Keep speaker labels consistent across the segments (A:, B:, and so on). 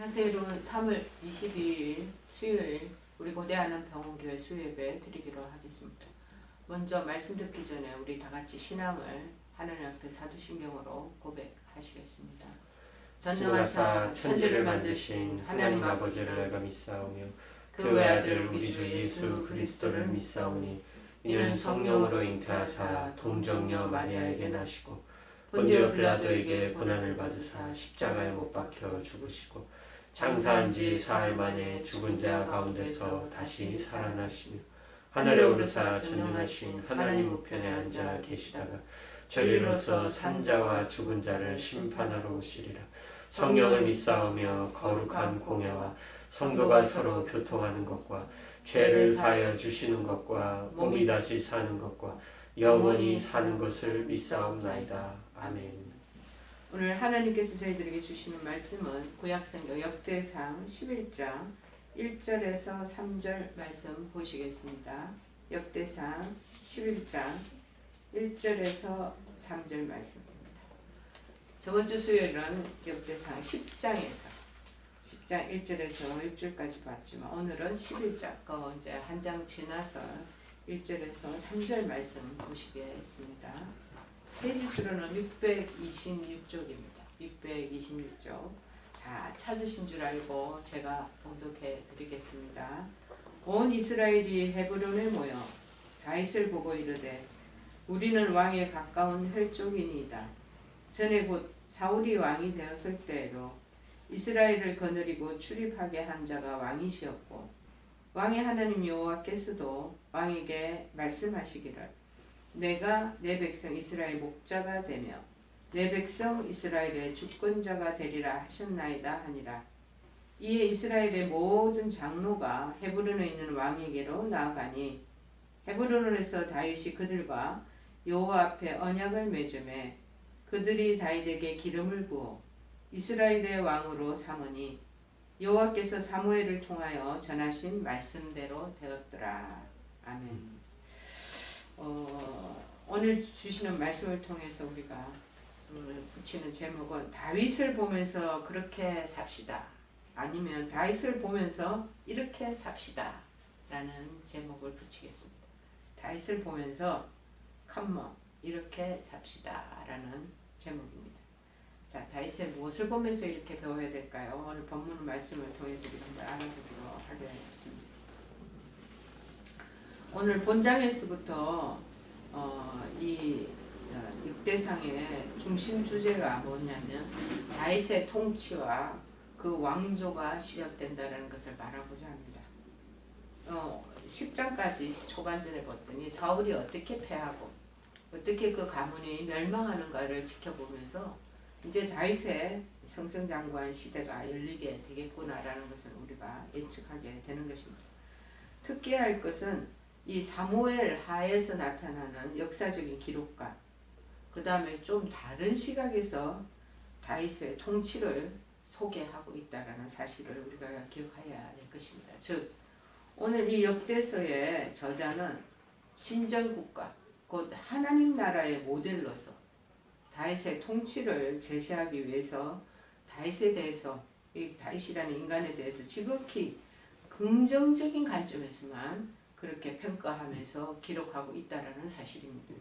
A: 안녕하세요 여러분. 3월 22일 수요일 우리 고대한원병원교회 수요예배 드리기로 하겠습니다. 먼저 말씀 듣기 전에 우리 다같이 신앙을 하나님 앞에 사두신경으로 고백하시겠습니다. 전능하사 천지를 만드신 하나님 아버지를 내가 믿사오며 그 외아들 우리 주 예수 그리스도를 믿사오니 이는 성령으로 잉태하사 동정녀 마리아에게 나시고 본디오 빌라도에게 고난을 받으사 십자가에 못 박혀 죽으시고 장사한 지 사흘 만에 죽은 자 가운데서 다시 살아나시며 하늘에 오르사 전능하신 하나님 우편에 앉아 계시다가 저리로서 산자와 죽은 자를 심판하러 오시리라. 성령을 믿사오며 거룩한 공예와 성도가 서로 교통하는 것과 죄를 사하여 주시는 것과 몸이 다시 사는 것과 영원히 사는 것을 믿사옵나이다. 아멘. 오늘 하나님께서 저희들에게 주시는 말씀은 구약성경 역대상 11장 1절에서 3절 말씀 보시겠습니다. 역대상 11장 1절에서 3절 말씀입니다. 저번주 수요일은 역대상 10장에서 10장 1절에서 6절까지 봤지만 오늘은 11장 거 이제 한 장 지나서 1절에서 3절 말씀 보시겠습니다. 페이지 수로는 626쪽입니다. 626쪽. 다 찾으신 줄 알고 제가 봉독해 드리겠습니다. 온 이스라엘이 헤브론에 모여 다윗을 보고 이르되 우리는 왕에 가까운 혈족이니이다. 전에 곧 사울이 왕이 되었을 때에도 이스라엘을 거느리고 출입하게 한 자가 왕이시었고 왕의 하나님 여호와께서도 왕에게 말씀하시기를 내가 내 백성 이스라엘 목자가 되며 내 백성 이스라엘의 주권자가 되리라 하셨나이다 하니라. 이에 이스라엘의 모든 장로가 헤브론에 있는 왕에게로 나아가니 헤브론에서 다윗이 그들과 여호와 앞에 언약을 맺음에 그들이 다윗에게 기름을 부어 이스라엘의 왕으로 삼으니 여호와께서 사무엘을 통하여 전하신 말씀대로 되었더라. 아멘. 오늘 주시는 말씀을 통해서 우리가 붙이는 제목은 다윗을 보면서 그렇게 삽시다. 아니면 다윗을 보면서 이렇게 삽시다. 라는 제목을 붙이겠습니다. 다윗을 보면서 컴온 이렇게 삽시다. 라는 제목입니다. 자, 다윗의 무엇을 보면서 이렇게 배워야 될까요? 오늘 본문 말씀을 통해서 우리가 알아보기로 하겠습니다. 오늘 본장에서부터 이 역대상의 중심 주제가 뭐냐면 다윗의 통치와 그 왕조가 시작된다는 것을 말하고자 합니다. 10장까지 초반전에 봤더니 사울이 어떻게 패하고 어떻게 그 가문이 멸망하는가를 지켜보면서 이제 다윗의 성성장관 시대가 열리게 되겠구나라는 것을 우리가 예측하게 되는 것입니다. 특기할 것은 이 사무엘 하에서 나타나는 역사적인 기록과 그 다음에 좀 다른 시각에서 다윗의 통치를 소개하고 있다는 사실을 우리가 기억해야 될 것입니다. 즉 오늘 이 역대서의 저자는 신정국가 곧 하나님 나라의 모델로서 다윗의 통치를 제시하기 위해서 다윗에 대해서 이 다윗이라는 인간에 대해서 지극히 긍정적인 관점에서만 그렇게 평가하면서 기록하고 있다는 사실입니다.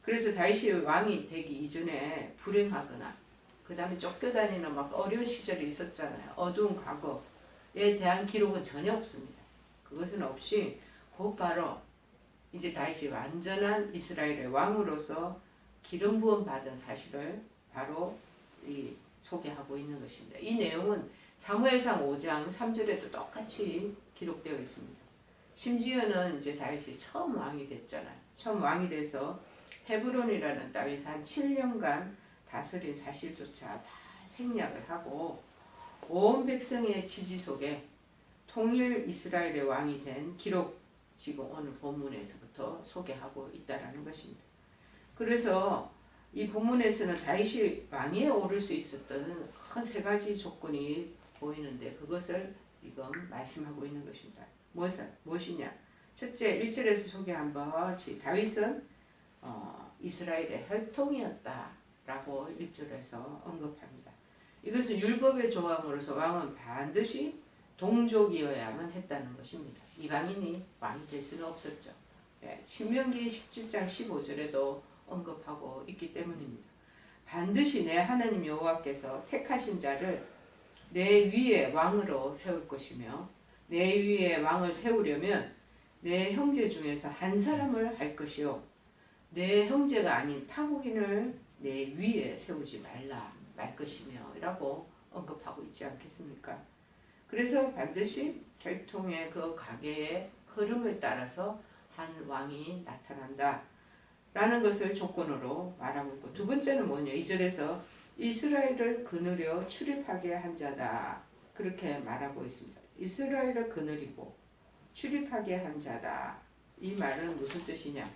A: 그래서 다윗이 왕이 되기 이전에 불행하거나 그 다음에 쫓겨다니는 막 어려운 시절이 있었잖아요. 어두운 과거에 대한 기록은 전혀 없습니다. 그것은 없이 곧바로 이제 다윗이 완전한 이스라엘의 왕으로서 기름 부음 받은 사실을 바로 소개하고 있는 것입니다. 이 내용은 사무엘상 5장 3절에도 똑같이 기록되어 있습니다. 심지어는 이제 다윗이 처음 왕이 됐잖아요. 처음 왕이 돼서 헤브론이라는 땅에서 한 7년간 다스린 사실조차 다 생략을 하고 온 백성의 지지 속에 통일 이스라엘의 왕이 된 기록 지금 오늘 본문에서부터 소개하고 있다는 것입니다. 그래서 이 본문에서는 다윗이 왕위에 오를 수 있었던 큰 세 가지 조건이 보이는데 그것을 지금 말씀하고 있는 것입니다. 무엇이냐? 첫째 1절에서 소개한 바와 같이 다윗은 이스라엘의 혈통이었다라고 1절에서 언급합니다. 이것은 율법의 조항으로서 왕은 반드시 동족이어야만 했다는 것입니다. 이방인이 왕이 될 수는 없었죠. 신명기 17장 15절에도 언급하고 있기 때문입니다. 반드시 내 하나님 여호와께서 택하신 자를 내 위에 왕으로 세울 것이며 내 위에 왕을 세우려면 내 형제 중에서 한 사람을 할 것이요 내 형제가 아닌 타국인을 내 위에 세우지 말 것이며 라고 언급하고 있지 않겠습니까? 그래서 반드시 혈통의 그 가계의 흐름을 따라서 한 왕이 나타난다 라는 것을 조건으로 말하고 있고, 두 번째는 뭐냐, 2절에서 이스라엘을 거느려 출입하게 한 자다 그렇게 말하고 있습니다. 이스라엘을 거느리고 출입하게 한 자다. 이 말은 무슨 뜻이냐,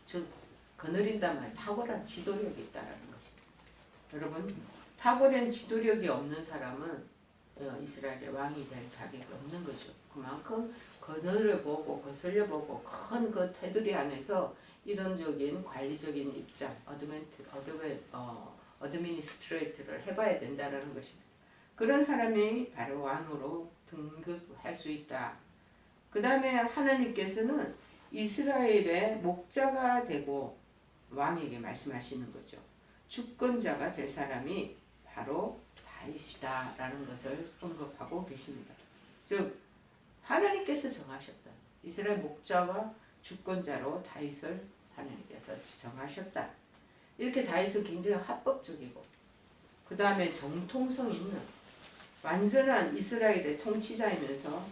A: 즉 거느린단 말, 탁월한 지도력이 있다라는 것입니다. 여러분, 탁월한 지도력이 없는 사람은 이스라엘의 왕이 될 자격이 없는 거죠. 그만큼 거느려보고 거슬려보고 큰 그 테두리 안에서 이론적인 관리적인 입장, 어드미니스트레이트를 해봐야 된다는 것입니다. 그런 사람이 바로 왕으로 등극할 수 있다. 그 다음에 하나님께서는 이스라엘의 목자가 되고 왕에게 말씀하시는 거죠. 주권자가 될 사람이 바로 다윗이다 라는 것을 언급하고 계십니다. 즉 하나님께서 정하셨다. 이스라엘 목자와 주권자로 다윗을 하나님께서 정하셨다. 이렇게 다윗은 굉장히 합법적이고 그 다음에 정통성 있는 완전한 이스라엘의 통치자이면서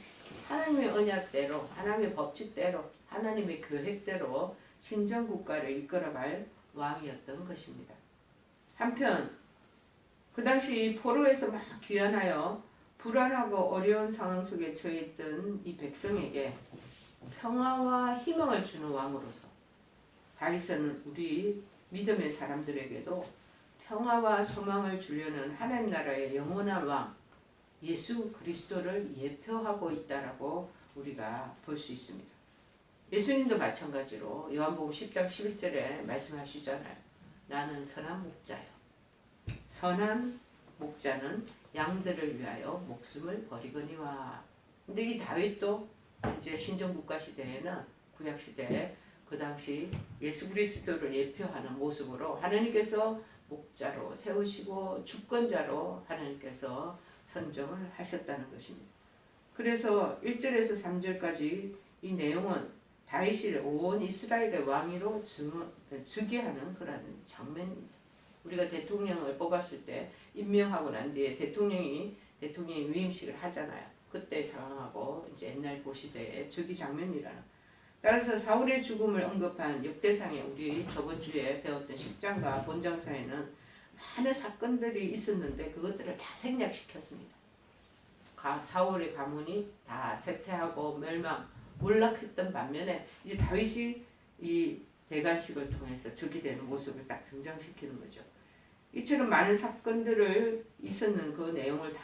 A: 하나님의 언약대로, 하나님의 법칙대로, 하나님의 계획대로 신정국가를 이끌어갈 왕이었던 것입니다. 한편 그 당시 포로에서 막 귀환하여 불안하고 어려운 상황 속에 처해있던 이 백성에게 평화와 희망을 주는 왕으로서 다윗은 우리 믿음의 사람들에게도 평화와 소망을 주려는 하나님 나라의 영원한 왕 예수 그리스도를 예표하고 있다라고 우리가 볼 수 있습니다. 예수님도 마찬가지로 요한복음 10장 11절에 말씀하시잖아요. 나는 선한 목자요. 선한 목자는 양들을 위하여 목숨을 버리거니와. 근데 이 다윗도 이제 신정국가 시대에는 구약 시대에 그 당시 예수 그리스도를 예표하는 모습으로 하나님께서 목자로 세우시고 주권자로 하나님께서 선정을 하셨다는 것입니다. 그래서 1절에서 3절까지 이 내용은 다윗을 온 이스라엘의 왕위로 즉위하는 그런 장면입니다. 우리가 대통령을 뽑았을 때 임명하고 난 뒤에 대통령이 위임식을 하잖아요. 그때 상황하고 이제 옛날 고시대의 즉위 장면이라는. 따라서 사울의 죽음을 언급한 역대상에 우리 저번 주에 배웠던 10장과 본장사에는 많은 사건들이 있었는데 그것들을 다 생략시켰습니다. 사울의 가문이 다 쇠퇴하고 몰락했던 반면에 이제 다윗이 이 대관식을 통해서 즉위되는 모습을 딱 등장시키는 거죠. 이처럼 많은 사건들을 있었는 그 내용을 다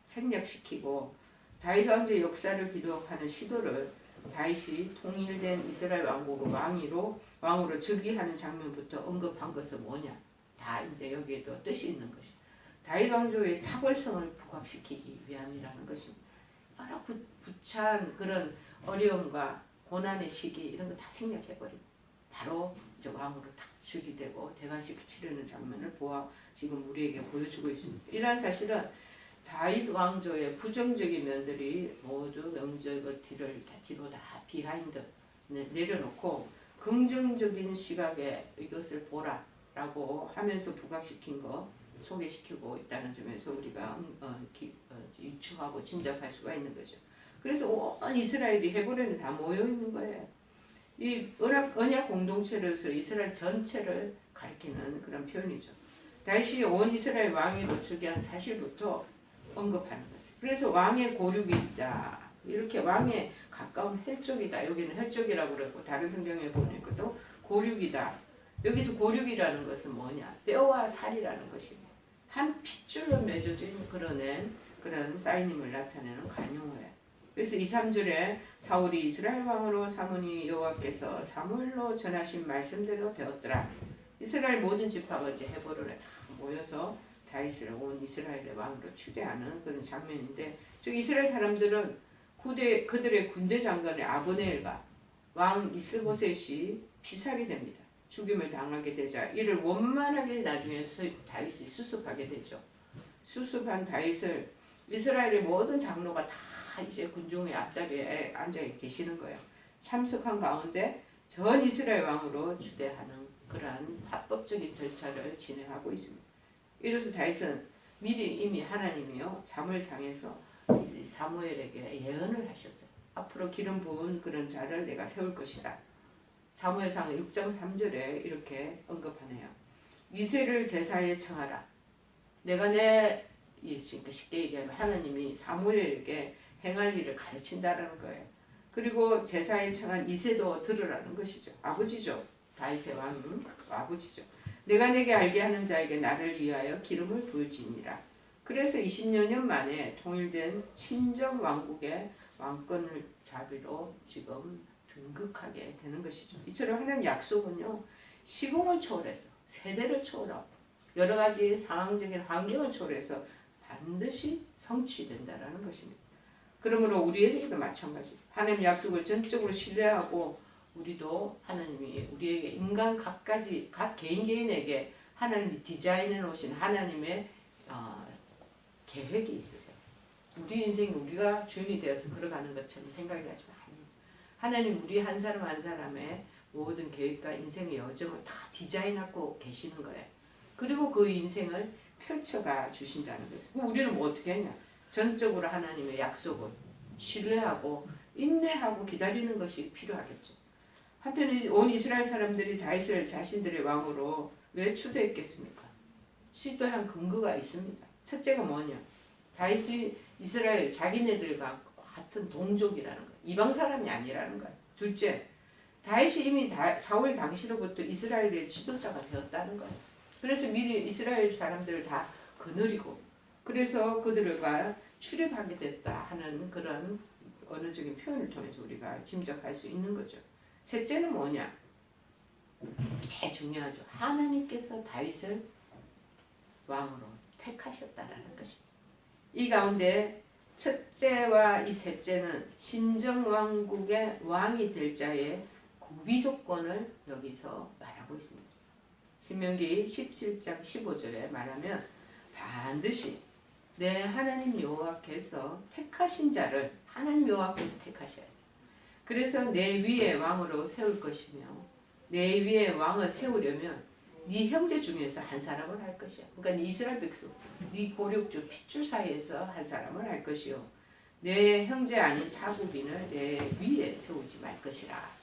A: 생략시키고 다윗 왕조의 역사를 기록하는 시도를 다윗이 통일된 이스라엘 왕국의 왕으로 즉위하는 장면부터 언급한 것은 뭐냐? 다 이제 여기에도 뜻이 있는 것이 다윗 왕조의 탁월성을 부각시키기 위함이라는 것입니다. 여러 부찬 그런 어려움과 고난의 시기 이런 거 다 생략해버리고 바로 이제 왕으로 딱 즉위되고 대관식을 치르는 장면을 지금 우리에게 보여주고 있습니다. 이러한 사실은 다윗 왕조의 부정적인 면들이 모두 명적을 뒤로 다 비하인드 내려놓고 긍정적인 시각에 이것을 보라라고 하면서 부각시킨 거 소개시키고 있다는 점에서 우리가 유추하고 짐작할 수가 있는 거죠. 그래서 온 이스라엘이 헤브론에 다 모여 있는 거예요. 이 언약 공동체로서 이스라엘 전체를 가리키는 그런 표현이죠. 다윗이 온 이스라엘 왕위로 즉위한 사실부터 언급하는 거죠. 그래서 왕의 고륙이 있다. 이렇게 왕에 가까운 혈족이다. 여기는 혈족이라고 그러고 다른 성경에 보니까도 고륙이다. 여기서 고륙이라는 것은 뭐냐? 뼈와 살이라는 것입니다. 한 핏줄로 맺어진 그런 사인임을 나타내는 간용어예요. 그래서 2, 3절에 사울이 이스라엘 왕으로 삼으니 여호와께서 사무엘로 전하신 말씀대로 되었더라. 이스라엘 모든 지파가 이제 헤브론에 다 모여서 다윗을 온 이스라엘의 왕으로 추대하는 그런 장면인데, 즉 이스라엘 사람들은 그들의 군대 장관의 아브넬과 왕 이스보셋이 피살이 됩니다. 죽임을 당하게 되자 이를 원만하게 나중에 다윗이 수습하게 되죠. 수습한 다윗을 이스라엘의 모든 장로가 다 이제 군중의 앞자리에 앉아 계시는 거예요. 참석한 가운데 전 이스라엘 왕으로 추대하는 그러한 합법적인 절차를 진행하고 있습니다. 이로써 다윗은 미리 이미 하나님이요 사무엘상에서 사무엘에게 예언을 하셨어요. 앞으로 기름 부은 그런 자를 내가 세울 것이다. 사무엘상 6장 3절에 이렇게 언급하네요. 이새를 제사에 청하라. 내가 쉽게 얘기하면 하나님이 사무엘에게 행할 일을 가르친다라는 거예요. 그리고 제사에 청한 이새도 들으라는 것이죠. 아버지죠. 다윗의 왕이 아버지죠. 내가 내게 알게 하는 자에게 나를 위하여 기름을 부을지니라. 그래서 20여 년 만에 통일된 친정 왕국의 왕권을 자비로 지금 등극하게 되는 것이죠. 이처럼 하나님 약속은요, 시공을 초월해서 세대를 초월하고 여러 가지 상황적인 환경을 초월해서 반드시 성취된다라는 것입니다. 그러므로 우리에게도 마찬가지. 하나님 약속을 전적으로 신뢰하고 우리도 하나님이 우리에게 인간 각 개인에게 하나님이 디자인해 놓으신 하나님의 계획이 있으세요. 우리 인생 우리가 주인이 되어서 걸어가는 것처럼 생각이 하지 마요. 하나님 우리 한 사람 한 사람의 모든 계획과 인생의 여정을 다 디자인하고 계시는 거예요. 그리고 그 인생을 펼쳐가 주신다는 거예요. 우리는 뭐 어떻게 했냐? 전적으로 하나님의 약속을 신뢰하고 인내하고 기다리는 것이 필요하겠죠. 한편 온 이스라엘 사람들이 다윗을 자신들의 왕으로 왜 추대했겠습니까? 시도한 근거가 있습니다. 첫째가 뭐냐? 다윗이 이스라엘 자기네들과 같은 동족이라는 거예요. 이방 사람이 아니라는 거예요. 둘째, 다윗이 이미 사울 당시로부터 이스라엘의 지도자가 되었다는 거예요. 그래서 미리 이스라엘 사람들을 다 거느리고 그래서 그들과 출입하게 됐다 하는 그런 언어적인 표현을 통해서 우리가 짐작할 수 있는 거죠. 셋째는 뭐냐? 제일 중요하죠. 하나님께서 다윗을 왕으로 택하셨다라는 것입니다. 이 가운데 첫째와 이 셋째는 신정왕국의 왕이 될 자의 구비 조건을 여기서 말하고 있습니다. 신명기 17장 15절에 말하면 반드시 내 하나님 여호와께서 택하신 자를 하나님 여호와께서 택하셔야 돼요. 그래서 내 위에 왕으로 세울 것이며 내 위에 왕을 세우려면 네 형제 중에서 한 사람을 할 것이야. 그러니까 네 이스라엘 백성, 네 고륙주 핏줄 사이에서 한 사람을 할 것이요. 내 형제 아닌 타국인을 내 위에 세우지 말 것이라.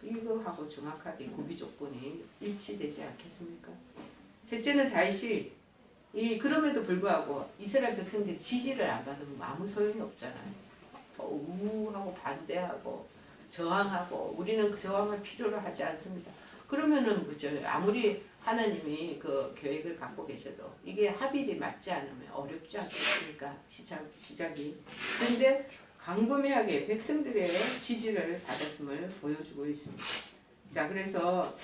A: 이거하고 정확하게 구비 조건이 일치되지 않겠습니까? 셋째는 다윗이 그럼에도 불구하고 이스라엘 백성들이 지지를 안 받으면 아무 소용이 없잖아요. 우하고 반대하고 저항하고 우리는 그 저항을 필요로 하지 않습니다. 그러면은 그죠. 아무리 하나님이 그 계획을 갖고 계셔도 이게 합일이 맞지 않으면 어렵지 않겠습니까? 시작이. 그런데 광범위하게 백성들의 지지를 받았음을 보여주고 있습니다. 자, 그래서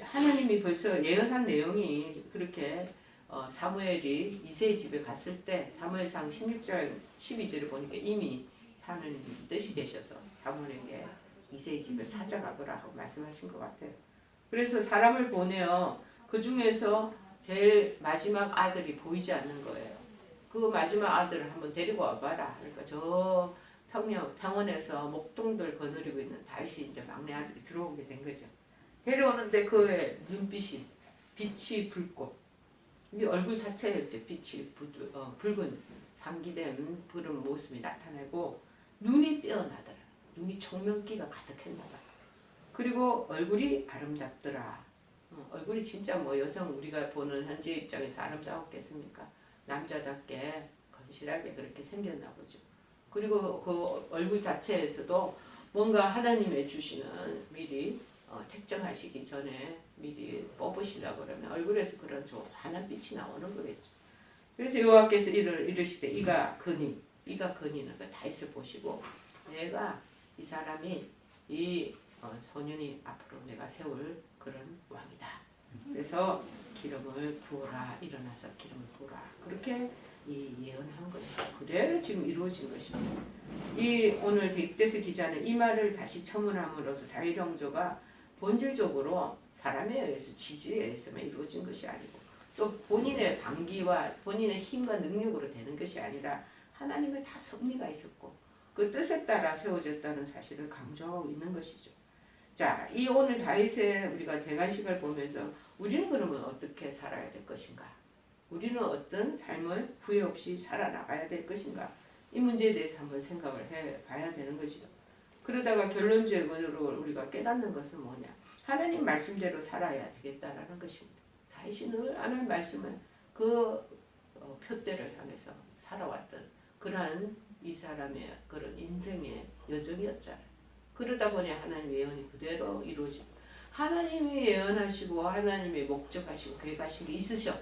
A: 하나님이 벌써 예언한 내용이 그렇게 사무엘이 이새의 집에 갔을 때 사무엘상 16장 12절을 보니까 이미 하나님이 뜻이 계셔서 사무엘에게 이새의 집을 찾아가거라 하고 말씀하신 것 같아요. 그래서 사람을 보내어 그 중에서 제일 마지막 아들이 보이지 않는 거예요. 그 마지막 아들을 한번 데리고 와봐라. 그러니까 저 평원에서 목동들 거느리고 있는 다윗이 이제 막내 아들이 들어오게 된 거죠. 데려오는데 그의 눈빛이 빛이 붉고 이 얼굴 자체에 이제 빛이 붉은 상기된 푸른 모습이 나타나고 눈이 뛰어나더라. 눈이 총명기가 가득했나 봐. 그리고 얼굴이 아름답더라. 얼굴이 진짜 뭐 여성 우리가 보는 현재 입장에서 아름다웠겠습니까? 남자답게 건실하게 그렇게 생겼나 보죠. 그리고 그 얼굴 자체에서도 뭔가 하나님의 주시는 미리 택정하시기 전에 미리 뽑으시려고 그러면 얼굴에서 그런 좀 환한 빛이 나오는 거겠죠. 그래서 여호와께서 이르시되 이가 건이는 그 다윗을 보시고 내가 이 사람이 이 소년이 앞으로 내가 세울 그런 왕이다. 그래서 기름을 부어라. 일어나서 기름을 부어라. 그렇게 이 예언한 것이죠. 그대로 지금 이루어진 것입니다. 이 오늘 덱데스 기자는 이 말을 다시 첨언함으로써 다윗 왕조가 본질적으로 사람에 의해서 지지에 의해서만 이루어진 것이 아니고 또 본인의 방기와 본인의 힘과 능력으로 되는 것이 아니라 하나님의 다 섭리가 있었고 그 뜻에 따라 세워졌다는 사실을 강조하고 있는 것이죠. 자, 이 오늘 다윗의 우리가 대관식을 보면서 우리는 그러면 어떻게 살아야 될 것인가? 우리는 어떤 삶을 후회 없이 살아나가야 될 것인가? 이 문제에 대해서 한번 생각을 해봐야 되는 것이죠. 그러다가 결론적으로 우리가 깨닫는 것은 뭐냐? 하나님 말씀대로 살아야 되겠다라는 것입니다. 다윗이 늘 하나님 말씀을 그 표대를 향해서 살아왔던 그러한 이 사람의 그런 인생의 여정이었잖아요. 그러다 보니 하나님의 예언이 그대로 이루어지고 하나님이 예언하시고 하나님이 목적하시고 계획하신 게 있으셔.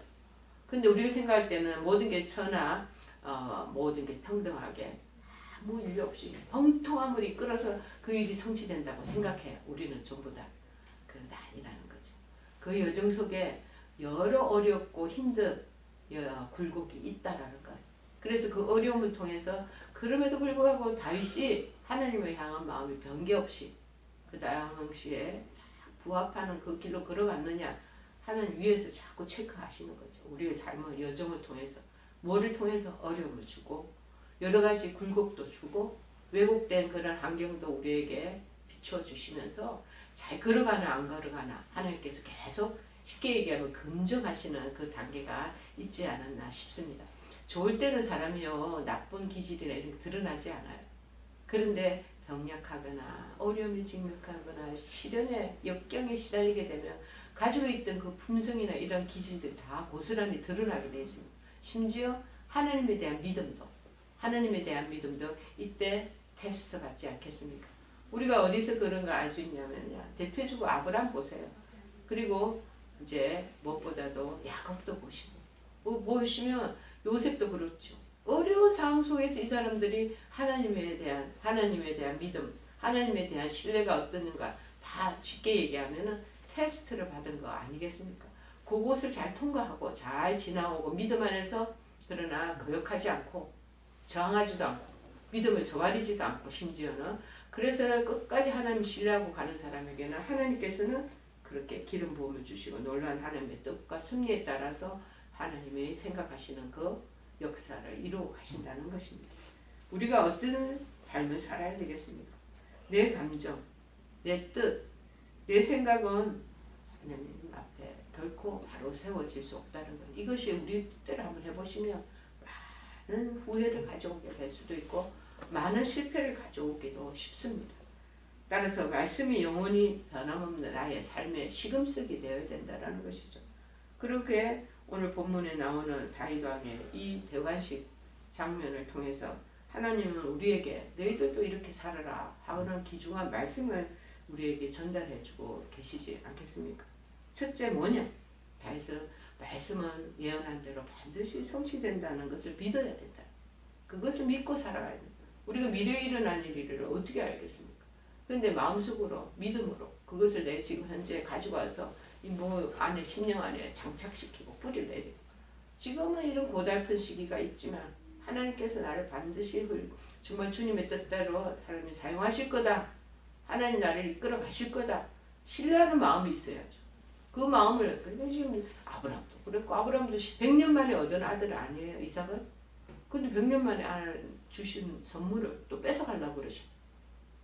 A: 근데 우리가 생각할 때는 모든 게 천하 모든 게 평등하게 아무 일 없이 엉통함을 이끌어서 그 일이 성취된다고 생각해요. 우리는 전부 다. 그런데 아니라는 거죠. 그 여정 속에 여러 어렵고 힘든 굴곡이 있다라는 거예요. 그래서 그 어려움을 통해서 그럼에도 불구하고 다윗이 하나님을 향한 마음이 변개 없이 그 당시에 부합하는 그 길로 걸어갔느냐 하나님 위에서 자꾸 체크하시는 거죠. 우리의 삶을 여정을 통해서 뭐를 통해서 어려움을 주고 여러 가지 굴곡도 주고 왜곡된 그런 환경도 우리에게 비춰주시면서 잘 걸어가나 안 걸어가나 하나님께서 계속 쉽게 얘기하면 긍정하시는 그 단계가 있지 않았나 싶습니다. 좋을 때는 사람이요 나쁜 기질이나 이런 게 드러나지 않아요. 그런데 병약하거나 어려움에 직면하거나 시련의 역경에 시달리게 되면 가지고 있던 그 품성이나 이런 기질들이 다 고스란히 드러나게 되어 있습니다. 심지어 하나님에 대한 믿음도 이때 테스트 받지 않겠습니까? 우리가 어디서 그런 걸 알 수 있냐면요. 대표적으로 아브라함 보세요. 그리고 이제 무엇보다도 야곱도 보시고 보시면 요셉도 그렇죠. 어려운 상황 속에서 이 사람들이 하나님에 대한 믿음, 하나님에 대한 신뢰가 어떠는가 다 쉽게 얘기하면은 테스트를 받은 거 아니겠습니까? 그것을 잘 통과하고 잘 지나오고 믿음 안에서 그러나 거역하지 않고 저항하지도 않고 믿음을 저버리지도 않고 심지어는 그래서 끝까지 하나님 신뢰하고 가는 사람에게는 하나님께서는 그렇게 기름 부음을 주시고 놀라운 하나님의 뜻과 섭리에 따라서 하나님이 생각하시는 그 역사를 이루어 가신다는 것입니다. 우리가 어떤 삶을 살아야 되겠습니까? 내 감정, 내 뜻, 내 생각은 하나님 앞에 결코 바로 세워질 수 없다는 것. 이것이 우리 뜻대로 한번 해보시면 많은 후회를 가져오게 될 수도 있고 많은 실패를 가져오기도 쉽습니다. 따라서 말씀이 영원히 변함없는 나의 삶의 시금석이 되어야 된다는 것이죠. 그렇게 오늘 본문에 나오는 다윗 왕의 이 대관식 장면을 통해서 하나님은 우리에게 너희들도 이렇게 살아라 하는 귀중한 말씀을 우리에게 전달해주고 계시지 않겠습니까? 첫째 뭐냐? 다윗은 말씀은 예언한 대로 반드시 성취된다는 것을 믿어야 된다. 그것을 믿고 살아가야 된다. 우리가 미래에 일어날 일을 어떻게 알겠습니까? 근데 마음속으로 믿음으로 그것을 내 지금 현재 가지고 와서 뭐 안에 10년 안에 장착시키고 뿌리를 내리고 지금은 이런 고달픈 시기가 있지만 하나님께서 나를 반드시 정말 주님의 뜻대로 하나님이 사용하실 거다. 하나님 나를 이끌어 가실 거다. 신뢰하는 마음이 있어야죠. 그 마음을 지금 아브라함도 그랬고 아브라함도 100년 만에 얻은 아들 아니에요 이삭은? 근데 100년 만에 주신 선물을 또 뺏어가려고 그러시고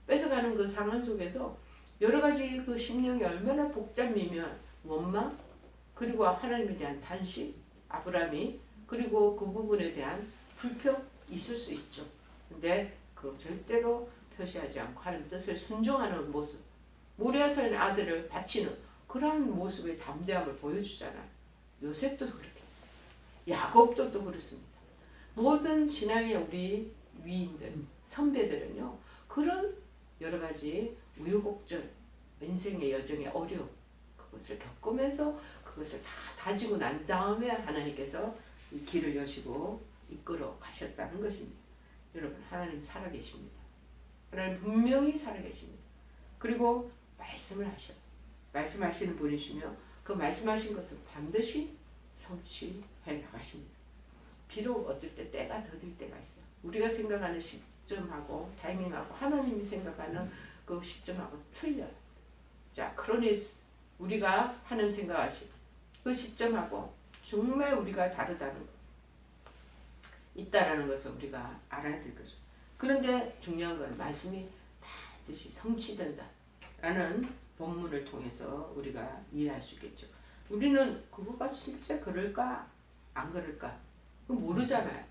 A: 뺏어가는 그 상황 속에서 여러 가지 그 심령이 얼마나 복잡이면 원망 그리고 하나님에 대한 탄식 아브라함이 그리고 그 부분에 대한 불평 있을 수 있죠. 근데 그 절대로 표시하지 않고 하나님 뜻을 순종하는 모습 모리아산의 아들을 바치는 그러한 모습의 담대함을 보여주잖아요. 요셉도 그렇게 야곱도 또 그렇습니다. 모든 신앙의 우리 위인들 선배들은요 그런 여러 가지 우여곡절 인생의 여정의 어려움 그것을 겪으면서 그것을 다 다지고 난 다음에 하나님께서 이 길을 여시고 이끌어 가셨다는 것입니다. 여러분 하나님 살아계십니다. 하나님 분명히 살아계십니다. 그리고 말씀을 하셔요. 말씀하시는 분이시며 그 그 말씀하신 것을 반드시 성취해 나가십니다. 비록 어쩔 때 때가 더딜 때가 있어요. 우리가 생각하는 시점하고 타이밍하고 하나님이 생각하는 그 시점하고 틀려요. 자, 그러니 우리가 하나님 생각하시 그 시점하고 정말 우리가 다르다는 거 있다라는 것을 우리가 알아야 될 거죠. 그런데 중요한 건 말씀이 반드시 성취된다라는 본문을 통해서 우리가 이해할 수 있겠죠. 우리는 그거가 진짜 그럴까 안 그럴까 모르잖아요.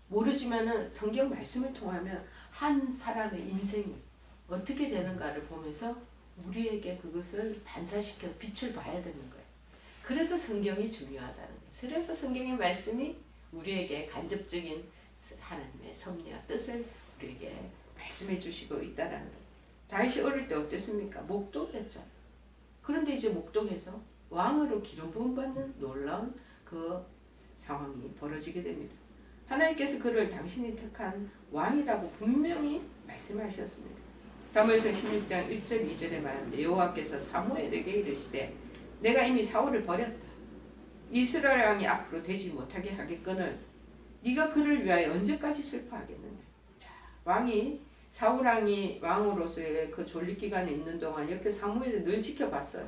A: 모르지만은 성경 말씀을 통하면 한 사람의 인생이 어떻게 되는가를 보면서 우리에게 그것을 반사시켜 빛을 봐야 되는 거예요. 그래서 성경이 중요하다는 거예요. 그래서 성경의 말씀이 우리에게 간접적인 하나님의 섭리와 뜻을 우리에게 말씀해 주시고 있다는 거예요. 다윗이 어릴 때 어땠습니까? 목독을 했잖아요. 그런데 이제 목독에서 왕으로 기름 부음 받는 놀라운 그 상황이 벌어지게 됩니다. 하나님께서 그를 당신이 택한 왕이라고 분명히 말씀하셨습니다. 사무엘상 16장 1절 2절에 말하는데 여호와께서 사무엘에게 이르시되 내가 이미 사울을 버렸다. 이스라엘 왕이 앞으로 되지 못하게 하겠거늘 네가 그를 위하여 언제까지 슬퍼하겠느냐. 자, 왕이 사울 왕이 왕으로서의 그 존립 기간에 있는 동안 옆에 사무엘을 늘 지켜봤어요.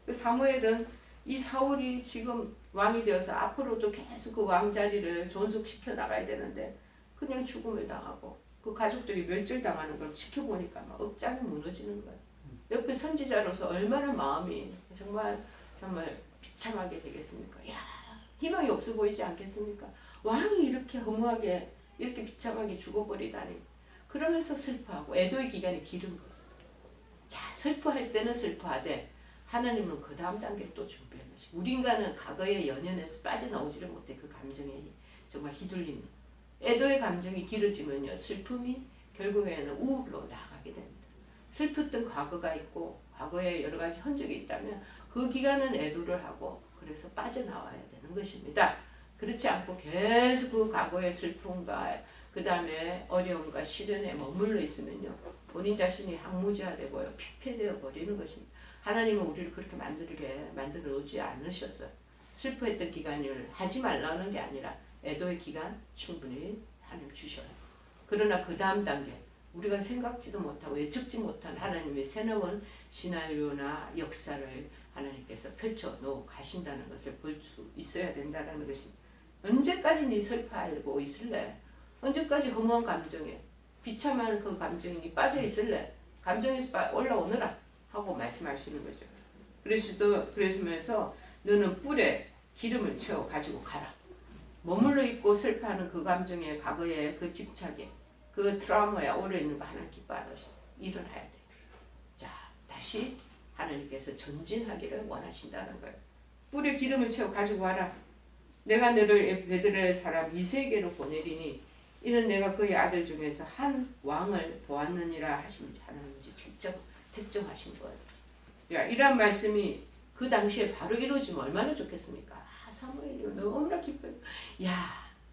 A: 그 사무엘은 이 사울이 지금 왕이 되어서 앞으로도 계속 그 왕자리를 존속시켜 나가야 되는데 그냥 죽음을 당하고 그 가족들이 멸절당하는 걸 지켜보니까 막 억장이 무너지는 거예요. 옆에 선지자로서 얼마나 마음이 정말 비참하게 되겠습니까? 야, 희망이 없어 보이지 않겠습니까? 왕이 이렇게 허무하게 이렇게 비참하게 죽어버리다니. 그러면서 슬퍼하고 애도의 기간이 길은 거죠. 자, 슬퍼할 때는 슬퍼하되 하나님은 그 다음 단계를 또 준비해 놓으시고 우리 인간은 과거의 연연에서 빠져나오지를 못해 그 감정에 정말 휘둘립니다. 애도의 감정이 길어지면요 슬픔이 결국에는 우울로 나아가게 됩니다. 슬펐던 과거가 있고 과거에 여러 가지 흔적이 있다면 그 기간은 애도를 하고 그래서 빠져나와야 되는 것입니다. 그렇지 않고 계속 그 과거의 슬픔과 그 다음에 어려움과 시련에 머물러 있으면요 본인 자신이 항무지화되고요 피폐되어 버리는 것입니다. 하나님은 우리를 그렇게 만들어 놓지 않으셨어요. 슬퍼했던 기간을 하지 말라는 게 아니라 애도의 기간 충분히 하나님 주셔요. 그러나 그 다음 단계 우리가 생각지도 못하고 예측지 못한 하나님의 새로운 시나리오나 역사를 하나님께서 펼쳐놓고 가신다는 것을 볼 수 있어야 된다는 것입니다. 언제까지 네 슬퍼하고 있을래? 언제까지 허무한 감정에 비참한 그 감정에 네 빠져 있을래? 감정에서 올라오너라 하고 말씀하시는 거죠. 그러시면서 너는 뿔에 기름을 채워 가지고 가라. 머물러 있고 슬퍼하는 그 감정에 과거의 그 집착에 그 트라우마에 오래 있는 거 하나님 기뻐하셔. 일어나야 돼. 자, 다시 하나님께서 전진하기를 원하신다는 거예요. 뿔에 기름을 채워 가지고 와라. 내가 너를 베들레헴 사람 이새에게로 보내리니 이는 내가 그의 아들 중에서 한 왕을 보았느니라 하신 하나님이 특정하신 거예요. 야, 이런 말씀이 그 당시에 바로 이루어지면 얼마나 좋겠습니까? 아, 사무엘이 너무나 기뻐요. 야,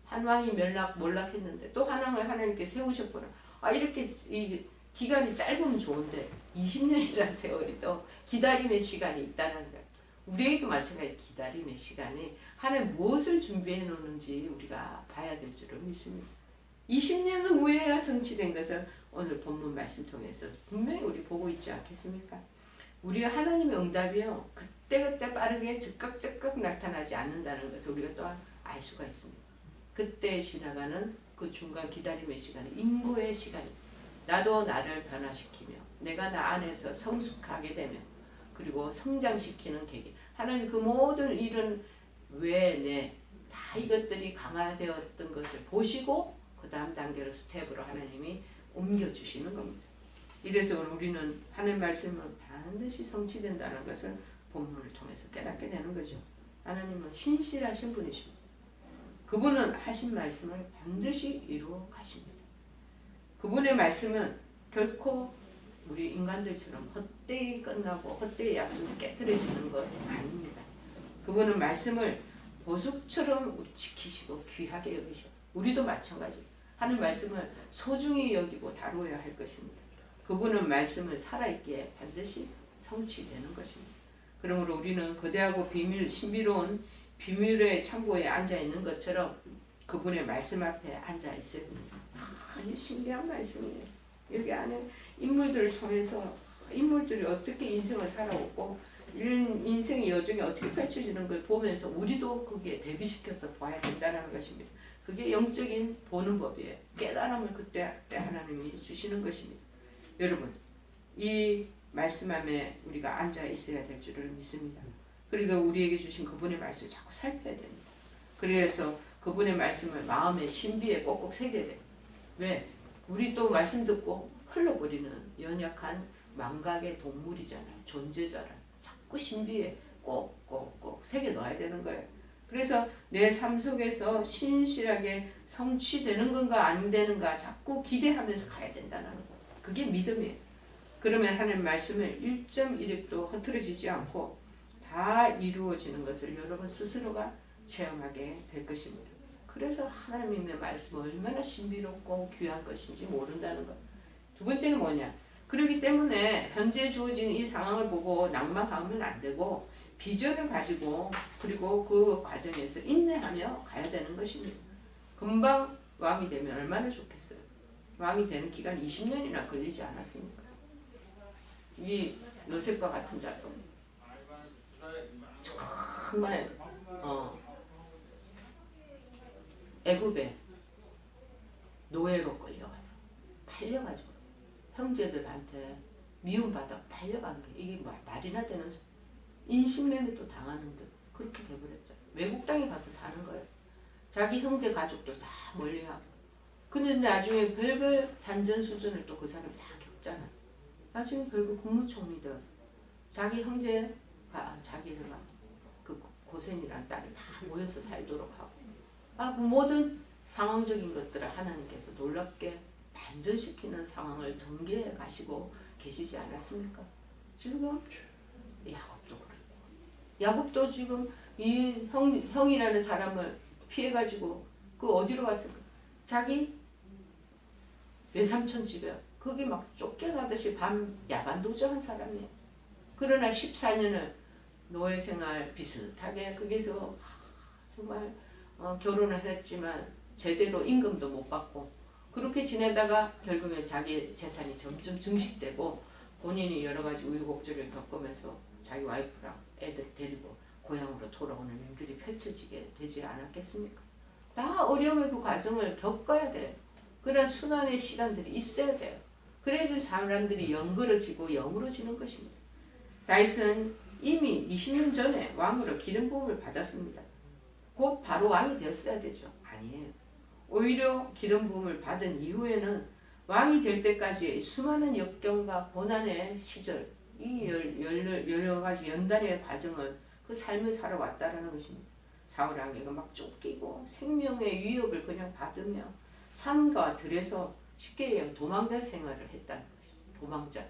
A: 한 왕이 몰락했는데 또 한 왕을 하나님께 세우셨구나. 아, 이렇게 이 기간이 짧으면 좋은데 20년이라는 세월이 또 기다림의 시간이 있다는 거예요. 우리에게도 마찬가지 기다림의 시간이 하나님 무엇을 준비해 놓는지 우리가 봐야 될 줄을 믿습니다. 20년 후에야 성취된 것을 오늘 본문 말씀 통해서 분명히 우리 보고 있지 않겠습니까? 우리가 하나님의 응답이요 그때그때 빠르게 즉각 나타나지 않는다는 것을 우리가 또한 알 수가 있습니다. 그때 지나가는 그 중간 기다림의 시간이 인고의 시간이 나도 나를 변화시키며 내가 나 안에서 성숙하게 되며 그리고 성장시키는 계기 하나님 그 모든 일은 왜 다 이것들이 강화되었던 것을 보시고 그 다음 단계로 스텝으로 하나님이 옮겨주시는 겁니다. 이래서 우리는 하나님 말씀은 반드시 성취된다는 것을 본문을 통해서 깨닫게 되는 거죠. 하나님은 신실하신 분이십니다. 그분은 하신 말씀을 반드시 이루어 가십니다. 그분의 말씀은 결코 우리 인간들처럼 헛되이 끝나고 헛되이 약속이 깨트려지는 것 아닙니다. 그분은 말씀을 보석처럼 지키시고 귀하게 여기셔. 우리도 마찬가지. 하는 말씀을 소중히 여기고 다루어야 할 것입니다. 그분은 말씀을 살아있기에 반드시 성취되는 것입니다. 그러므로 우리는 거대하고 신비로운 비밀의 창고에 앉아 있는 것처럼 그분의 말씀 앞에 앉아 있어야 됩니다. 아주 신기한 말씀이에요. 여기 안에 인물들을 통해서 인물들이 어떻게 인생을 살아오고 이런 인생의 여정이 어떻게 펼쳐지는 걸 보면서 우리도 거기에 대비시켜서 봐야 된다는 것입니다. 그게 영적인 보는 법이에요. 깨달음을 그때 하나님이 주시는 것입니다. 여러분, 이 말씀 안에 우리가 앉아 있어야 될 줄을 믿습니다. 그리고 우리에게 주신 그분의 말씀을 자꾸 살펴야 됩니다. 그래서 그분의 말씀을 마음의 신비에 꼭꼭 새겨야 돼요. 왜? 우리 또 말씀 듣고 흘러버리는 연약한 망각의 동물이잖아요. 존재잖아요. 자꾸 신비에 꼭꼭꼭 새겨 넣어야 되는 거예요. 그래서 내 삶 속에서 신실하게 성취되는 건가 안 되는가 자꾸 기대하면서 가야 된다는 거. 그게 믿음이에요. 그러면 하나님 말씀을 1.1획도 흐트러지지 않고 다 이루어지는 것을 여러분 스스로가 체험하게 될 것입니다. 그래서 하나님의 말씀은 얼마나 신비롭고 귀한 것인지 모른다는 것. 두 번째는 뭐냐? 그렇기 때문에 현재 주어진 이 상황을 보고 낭만하면 안 되고 비전을 가지고 그리고 그 과정에서 인내하며 가야 되는 것입니다. 금방 왕이 되면 얼마나 좋겠어요. 왕이 되는 기간 20년이나 걸리지 않았습니까? 이 요셉과 같은 자도 정말 애굽에 노예로 끌려가서 팔려가지고 형제들한테 미움받아 팔려간 게 이게 말이나 되는 인신매매도 당하는 듯 그렇게 돼버렸죠. 외국 땅에 가서 사는 거예요. 자기 형제 가족들 다 멀리하고. 근데 나중에 별별 산전수전을 또 그 사람이 다 겪잖아요. 나중에 결국 국무총리 되어서 자기 형제가 자기가 그 고센이라는 딸이 다 모여서 살도록 하고 그 모든 상황적인 것들을 하나님께서 놀랍게 반전시키는 상황을 전개해 가시고 계시지 않았습니까? 지금 야곱도 그렇고 야곱도 지금 이 형이라는 사람을 피해가지고 그 어디로 갔을까? 자기 외삼촌 집에 거기 막 쫓겨나듯이 밤 야반도주한 사람이에요. 그러나 14년을 노예 생활 비슷하게 거기서 정말 결혼을 했지만 제대로 임금도 못 받고 그렇게 지내다가 결국에 자기 재산이 점점 증식되고 본인이 여러 가지 우여곡절을 겪으면서 자기 와이프랑 애들 데리고 고향으로 돌아오는 일들이 펼쳐지게 되지 않았겠습니까? 다 어려움의 그 과정을 겪어야 돼요. 그런 순환의 시간들이 있어야 돼요. 그래야지 사람들이 영그러지고 영으로지는 것입니다. 다윗은 이미 20년 전에 왕으로 기름 부음을 받았습니다. 곧 바로 왕이 되었어야 되죠. 아니에요. 오히려 기름 부음을 받은 이후에는 왕이 될 때까지 수많은 역경과 고난의 시절, 이 여러 가지 연단의 과정을 그 삶을 살아왔다라는 것입니다. 사울 왕에게 막 쫓기고 생명의 위협을 그냥 받으며 산과 들에서 쉽게 얘기하면 도망자 생활을 했다는 것이죠. 도망자.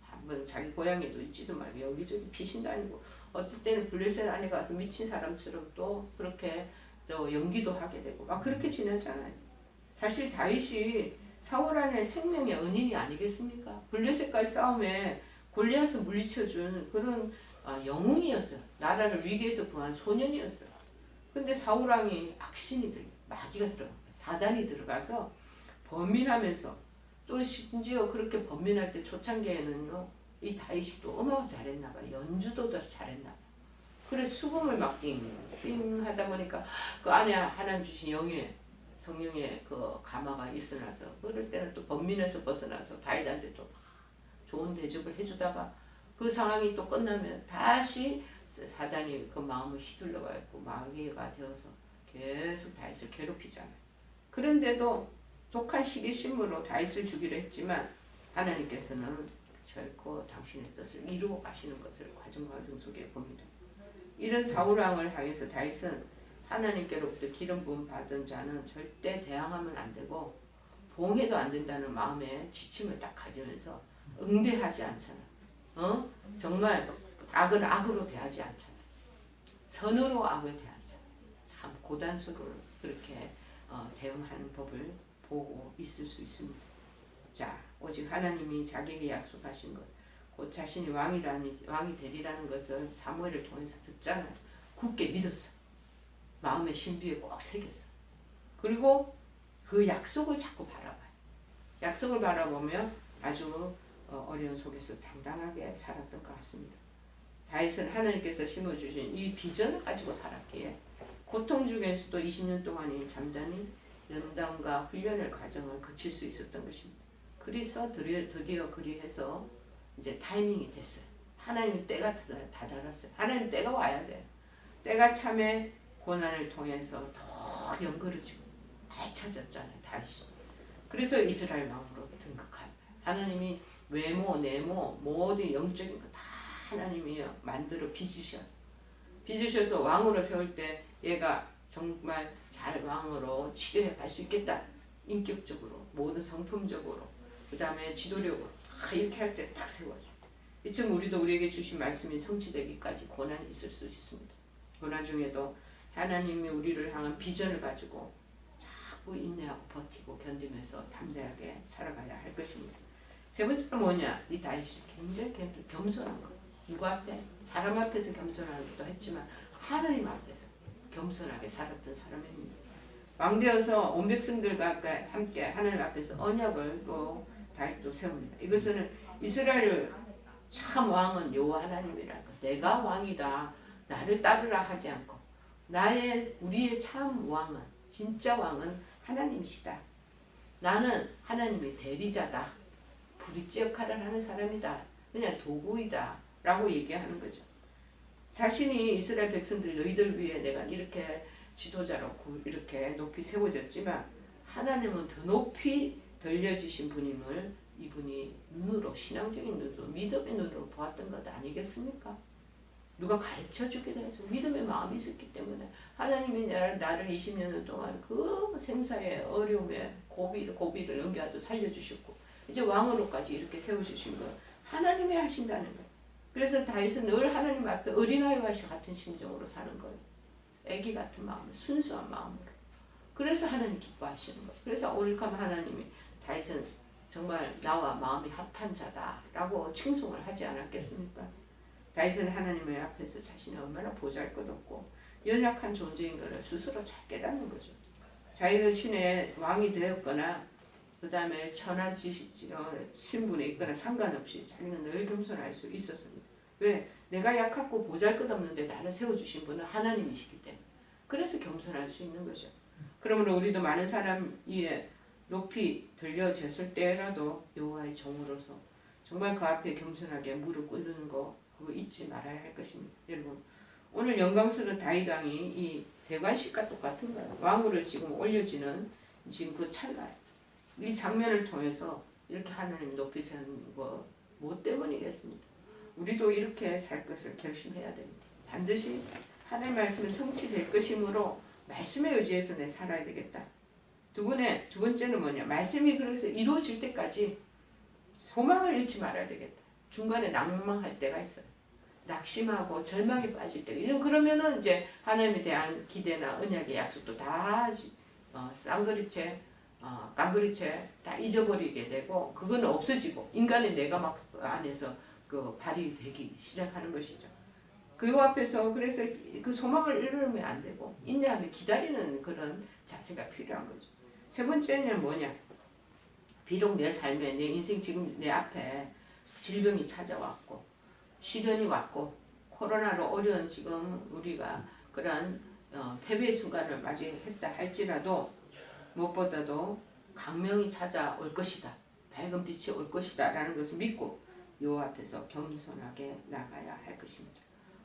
A: 한번 자기 고향에도 있지도 말고 여기저기 피신 다니고 어떨 때는 블레셋 안에 가서 미친 사람처럼 또 그렇게 또 연기도 하게 되고 막 그렇게 지내잖아요. 사실 다윗이 사울 안에 생명의 은인이 아니겠습니까? 블레셋과의 싸움에 골리앗을 물리쳐준 그런 영웅이었어요. 나라를 위기에서 구한 소년이었어요. 근데 사울 왕이 악신이들, 마귀가 사단이 들어가서 범민하면서 또 심지어 그렇게 범민할 때 초창기에는요 이 다윗이 또 음악을 잘했나 봐요. 연주도 잘했나 봐요. 그래서 수금을 막 띵 하다 보니까 그 안에 하나님 주신 영의 성령의 그 가마가 있어나서 그럴 때는 또 범민에서 벗어나서 다윗한테 또 좋은 대접을 해주다가 그 상황이 또 끝나면 다시 사단이 그 마음을 휘둘러가지고 마귀가 되어서 계속 다윗을 괴롭히잖아요. 그런데도 독한 시기심으로 다윗을 주기로 했지만 하나님께서는 결코 당신의 뜻을 이루어 가시는 것을 과정 속에 봅니다. 이런 사울왕을 향해서 다윗은 하나님께로부터 기름 부음 받은 자는 절대 대항하면 안 되고 봉해도 안 된다는 마음에 지침을 딱 가지면서 응대하지 않잖아. 정말 악은 악으로 대하지 않잖아. 선으로 악을 대하잖아. 참 고단수로 그렇게 대응하는 법을 보고 있을 수 있습니다. 자, 오직 하나님이 자기에게 약속하신 것 곧 자신이 왕이 되리라는 것을 사무엘을 통해서 듣잖아요. 굳게 믿었어. 마음의 신비에 꼭 새겼어. 그리고 그 약속을 자꾸 바라봐요. 약속을 바라보며 아주 어려운 속에서 당당하게 살았던 것 같습니다. 다윗은 하나님께서 심어주신 이 비전을 가지고 살았기에 고통 중에서도 20년 동안의 잠잠히 연단과 훈련의 과정을 거칠 수 있었던 것입니다. 그래서 드디어 그리해서 이제 타이밍이 됐어요. 하나님 때가 다다랐어요. 하나님 때가 와야 돼요. 때가 참에 고난을 통해서 더 연그러지고 알차졌잖아요. 다시. 그래서 이스라엘 왕으로 등극한 거예요. 하나님이 외모, 내모, 모든 영적인 거 다 하나님이 만들어 빚으셔서 왕으로 세울 때 얘가 정말 잘 왕으로 치료해 갈 수 있겠다. 인격적으로, 모든 성품적으로, 그 다음에 지도력으로 이렇게 할 때 딱 세워줘. 이쯤 우리에게 주신 말씀이 성취되기까지 고난이 있을 수 있습니다. 고난 중에도 하나님이 우리를 향한 비전을 가지고 자꾸 인내하고 버티고 견디면서 담대하게 살아가야 할 것입니다. 세 번째는 뭐냐? 이 다윗이 굉장히 겸손한 거. 누구 앞에? 사람 앞에서 겸손한 것도 했지만 하나님 앞에서 겸손하게 살았던 사람입니다. 왕되어서 온 백성들과 함께 하나님 앞에서 언약을 또 다윗도 세웁니다. 이것은 이스라엘 참 왕은 여호와 하나님이라는 것. 내가 왕이다. 나를 따르라 하지 않고 우리의 참 왕은 진짜 왕은 하나님이시다. 나는 하나님의 대리자다. 브릿지 역할을 하는 사람이다. 그냥 도구이다. 라고 얘기하는 거죠. 자신이 이스라엘 백성들 너희들 위해 내가 이렇게 지도자로 이렇게 높이 세워졌지만 하나님은 더 높이 들려주신 분임을 이분이 눈으로 신앙적인 눈으로 믿음의 눈으로 보았던 것 아니겠습니까? 누가 가르쳐 주기도 해서 믿음의 마음이 있었기 때문에 하나님이 나를 20년 동안 그 생사의 어려움에 고비를 넘겨도 살려주셨고 이제 왕으로까지 이렇게 세우주신 거 하나님이 하신다는 거예요. 그래서 다윗은 늘 하나님 앞에 어린아이와 같은 심정으로 사는 거예요. 애기 같은 마음으로 순수한 마음으로. 그래서 하나님 기뻐하시는 거예요. 그래서 오죽하면 하나님이 다윗은 정말 나와 마음이 합한 자다라고 칭송을 하지 않았겠습니까? 다윗은 하나님의 앞에서 자신이 얼마나 보잘것없고 연약한 존재인 것을 스스로 잘 깨닫는 거죠. 자기가 신의 왕이 되었거나 그 다음에 천한 신분에 있거나 상관없이 자기는 늘 겸손할 수 있었습니다. 왜? 내가 약하고 보잘것없는데 나를 세워주신 분은 하나님이시기 때문에. 그래서 겸손할 수 있는 거죠. 그러므로 우리도 많은 사람 위에 높이 들려졌을 때라도 여호와의 종으로서 정말 그 앞에 겸손하게 무릎 꿇는 거 그거 잊지 말아야 할 것입니다. 여러분 오늘 영광스러운 다윗 왕이 이 대관식과 똑같은 거예요. 왕으로 지금 올려지는 지금 그 찰나에 이 장면을 통해서 이렇게 하나님 높이 세우는 거 뭐 때문이겠습니까? 우리도 이렇게 살 것을 결심해야 됩니다. 반드시 하나님 말씀은 성취될 것이므로 말씀에 의지해서 내 살아야 되겠다. 두 번째는 뭐냐? 말씀이 그래서 이루어질 때까지 소망을 잃지 말아야 되겠다. 중간에 낭망할 때가 있어요. 낙심하고 절망에 빠질 때가. 그러면은 이제 하나님에 대한 기대나 언약의 약속도 다 깡그리채 다 잊어버리게 되고 그건 없어지고 인간의 내가 막 안에서 그 발휘되기 시작하는 것이죠. 그 앞에서 그래서 그 소망을 잃으면 안 되고 인내하며 기다리는 그런 자세가 필요한 거죠. 세 번째는 뭐냐? 비록 내 삶에 내 인생 지금 내 앞에 질병이 찾아왔고 시련이 왔고 코로나로 어려운 지금 우리가 그런 패배의 순간을 맞이했다 할지라도 무엇보다도 강명이 찾아올 것이다. 밝은 빛이 올 것이다 라는 것을 믿고 여호와 앞에서 겸손하게 나가야 할 것입니다.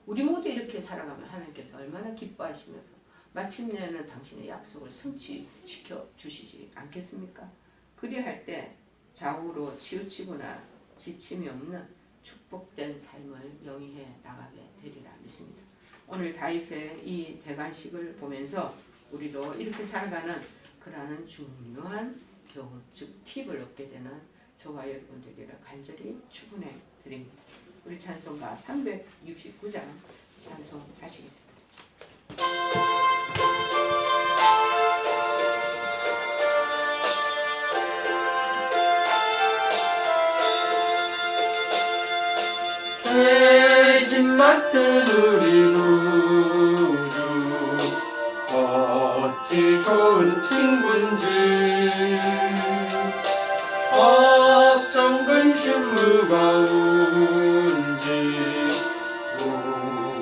A: 우리 모두 이렇게 살아가면 하나님께서 얼마나 기뻐하시면서 마침내는 당신의 약속을 성취시켜 주시지 않겠습니까? 그리할 때 좌우로 치우치거나 지침이 없는 축복된 삶을 영위해 나가게 되리라 믿습니다. 오늘 다윗의 이 대관식을 보면서 우리도 이렇게 살아가는 그러한 중요한 교훈, 즉 팁을 얻게 되는 저와 여러분들에게 간절히 축원해 드립니다. 우리 찬송가 369장 찬송하시겠습니다.
B: 같은 우리 구주 어찌 좋은 친구인지 걱정 근심 무거운지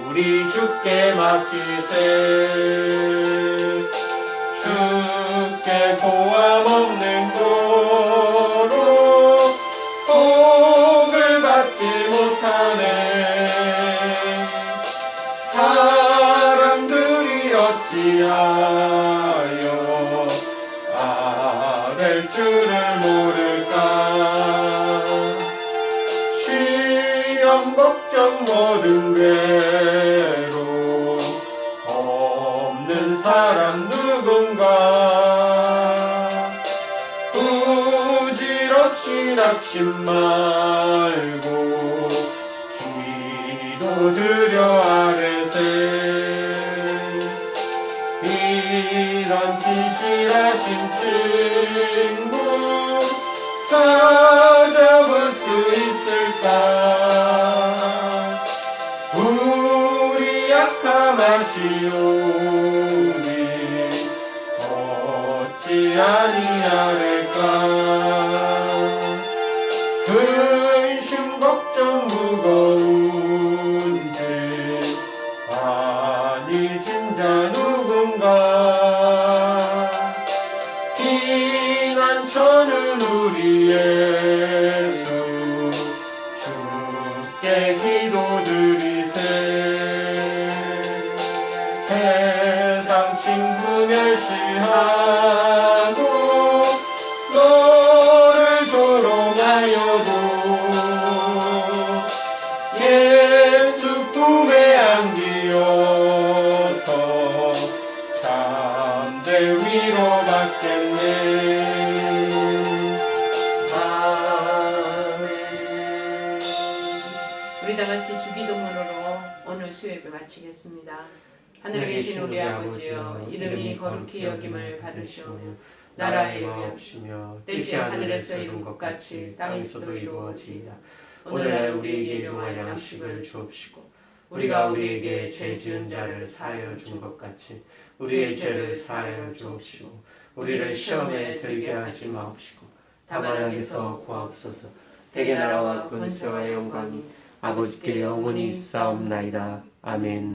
B: 우리 주께 맡기세 주께 고함 없는 고로 복을 받지 못하네 사람들이 어찌하여 아랠 줄을 모를까 시험 걱정 모든 괴로 없는 사람 누군가 부질없이 낙심 말고 기도드려 아뢰세 이런 진실하신 친구 찾아볼 수 있을까 우리 약함 아시오니 어찌 아니하릴까 근심 걱정 무거운지 아니 진짜 누군가 피난처는 우리 예수 주께 기도드리세 세상 친구 멸시하고 너를 조롱하여도 예수 품에 안기어서 참된 위로받겠네 아멘.
A: 우리 다 같이 주기도문으로 오늘 수요예배 마치겠습니다. 하늘에 계신 우리 아버지여 이름이 거룩히 여김을 받으시오며 나라의
B: 마옵시며
A: 뜻이 하늘에서 이룬 것 같이 땅에서도 이루어지이다. 오늘날 우리에게 일용할 양식을 주옵시고 우리가 우리에게 죄 지은 자를 사하여 준 것 같이 우리의 죄를 사하여 주옵시고 우리를 시험에 들게 하지 마옵시고 다만 악에서 구하옵소서. 대개 나라와 권세와 영광이 아버지께 영원히 있사옵나이다. 아멘.